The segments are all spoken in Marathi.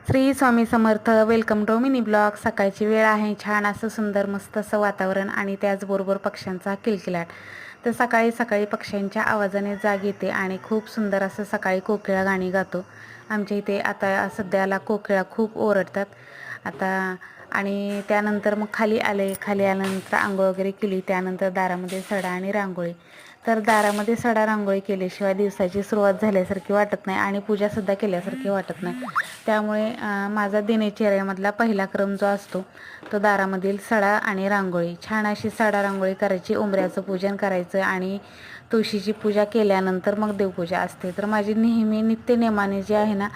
Shri Swami Samarth. Welcome to mini blog. सकाळची वेळ आहे. छान असं सुंदर मस्त असं वातावरण आणि त्याचबरोबर पक्ष्यांचा किलकिलाट. तर सकाळी सकाळी पक्ष्यांच्या आवाजाने जाग येते आणि खूप सुंदर असं सकाळी कोकिळा गाणी गातो. आमच्या इथे आता सध्याला कोकिळा खूप ओरडतात आता. आणि त्यानंतर मग खाली आल्यानंतर आंघोळ वगैरे केली. त्यानंतर दारामध्ये सडा आणि रांगोळी. तर दारामध्ये सडा रांगोळी केल्याशिवाय दिवसाची सुरुवात झाल्यासारखी वाटत नाही आणि पूजासुद्धा केल्यासारखी वाटत नाही. त्यामुळे माझा दिनचर्येमधला पहिला क्रम जो असतो तो दारामधील सडा आणि रांगोळी. छान अशी सडा रांगोळी करायची, उंबऱ्याचं पूजन करायचं आणि तुळशीची पूजा केल्यानंतर मग देवपूजा असते. तर माझी नेहमी नित्यनेमाने जे आहे ना,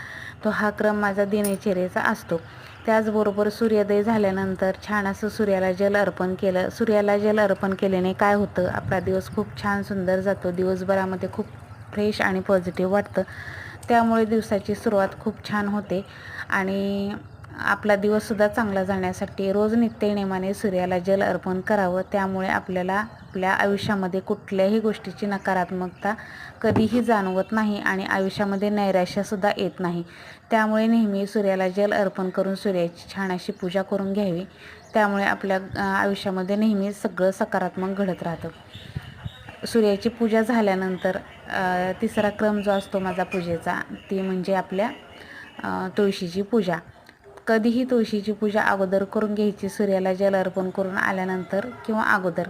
तो हा क्रम माझा दिनचर्येचा असतो. त्याचबरोबर सूर्योदय झाल्यानंतर छान असं सूर्याला जल अर्पण केलं. सूर्याला जल अर्पण केल्याने काय होतं, आपला दिवस खूप छान सुंदर जातो. दिवसभरामध्ये खूप फ्रेश आणि पॉझिटिव्ह वाटतं. त्यामुळे दिवसाची सुरुवात खूप छान होते आणि आपला दिवससुद्धा चांगला जाण्यासाठी रोज नित्यनेमाने सूर्याला जल अर्पण करावं. त्यामुळे आपल्याला आपल्या आयुष्यामध्ये कुठल्याही गोष्टीची नकारात्मकता कधीही जाणवत नाही आणि आयुष्यामध्ये नैराश्यसुद्धा येत नाही. त्यामुळे नेहमी सूर्याला जल अर्पण करून सूर्याची छान अशी पूजा करून घ्यावी. त्यामुळे आपल्या आयुष्यामध्ये नेहमी सगळं सकारात्मक घडत राहतं. सूर्याची पूजा झाल्यानंतर तिसरा क्रम जो असतो माझा पूजेचा, ती म्हणजे आपल्या तुळशीची पूजा. कधीही तुळशीची पूजा अगोदर करून घ्यायची, सूर्याला जल अर्पण करून आल्यानंतर किंवा अगोदर.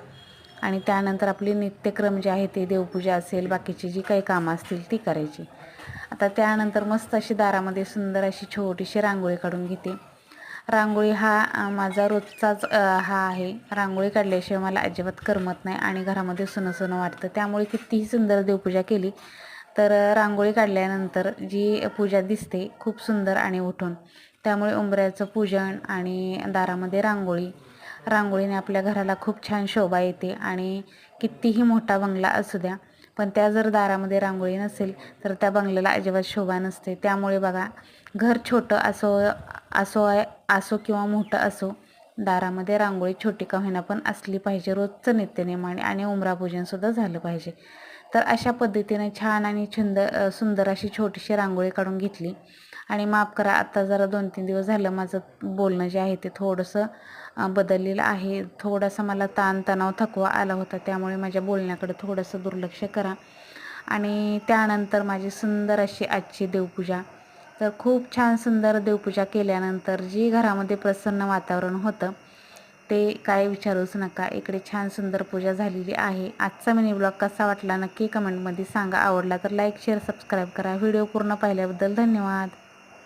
आणि त्यानंतर आपले नित्यक्रम जे आहे ते देवपूजा असेल, बाकीची जी काही कामं असतील ती करायची. आता त्यानंतर मस्त अशी दारामध्ये सुंदर अशी छोटीशी रांगोळी काढून घेते. रांगोळी हा माझा रोजचाच हा आहे. रांगोळी काढल्याशिवाय मला अजिबात करमत नाही आणि घरामध्ये सुनं वाटतं. त्यामुळे कितीही सुंदर देवपूजा केली तर रांगोळी काढल्यानंतर जी पूजा दिसते खूप सुंदर आणि उठून. त्यामुळे उंबऱ्याचं पूजन आणि दारामध्ये रांगोळीने आपल्या घराला खूप छान शोभा येते. आणि कितीही मोठा बंगला असू द्या, पण त्या जर दारामध्ये रांगोळी नसेल तर त्या बंगल्याला अजिबात शोभा नसते. त्यामुळे बघा, घर छोटं असो किंवा मोठं असो, दारामध्ये रांगोळी छोटी का होईना पण असली पाहिजे. रोजचं नित्यनेमाने आणि उंबरापूजनसुद्धा झालं पाहिजे. तर अशा पद्धतीने छान आणि सुंदर अशी छोटीशी रांगोळी काढून घेतली. आणि माफ करा, आत्ता जरा 2-3 दिवस झालं माझं बोलणं जे आहे ते थोडंसं बदललेलं आहे. थोडासा मला ताणतणाव थकवा आला होता, त्यामुळे माझ्या बोलण्याकडे थोडंसं दुर्लक्ष करा. आणि त्यानंतर माझी सुंदर अशी आजची देवपूजा. तर खूप छान सुंदर देवपूजा केल्यानंतर जी घरामध्ये प्रसन्न वातावरण होतं ते काय विचारूच नका. इकडे छान सुंदर पूजा झालेली आहे. आजचा मिनी ब्लॉग कसा वाटला नक्की कमेंटमध्ये सांगा. आवडला तर लाईक, शेअर, सबस्क्राईब करा. व्हिडिओ पूर्ण पाहिल्याबद्दल धन्यवाद.